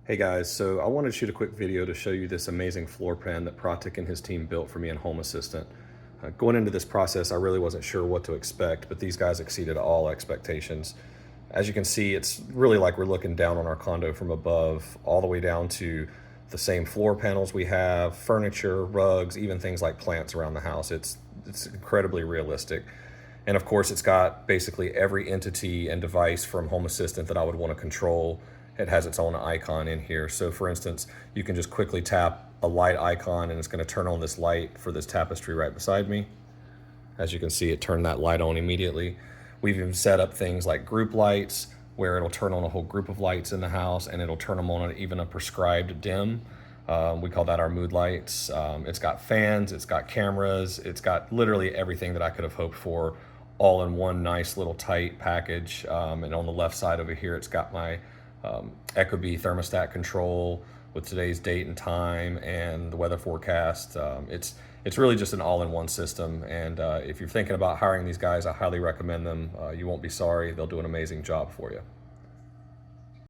Hey guys, so I wanted to shoot a quick video to show you this amazing floor plan that Pratik and his team built for me in Home Assistant. Going into this process, I really wasn't sure what to expect, but these guys exceeded all expectations. As you can see, it's really like we're looking down on our condo from above, all the way down to the same floor panels we have, furniture, rugs, even things like plants around the house. It's incredibly realistic. And of course, it's got basically every entity and device from Home Assistant that I would want to control. It has its own icon in here. So for instance, you can just quickly tap a light icon and it's going to turn on this light for this tapestry right beside me. As you can see, it turned that light on immediately. We've even set up things like group lights where it'll turn on a whole group of lights in the house and it'll turn them on even a prescribed dim. We call that our mood lights. It's got fans, it's got cameras, it's got literally everything that I could have hoped for all in one nice little tight package. And on the left side over here, it's got my Ecobee thermostat control with today's date and time and the weather forecast. It's really just an all-in-one system. And if you're thinking about hiring these guys, I highly recommend them. You won't be sorry. They'll do an amazing job for you.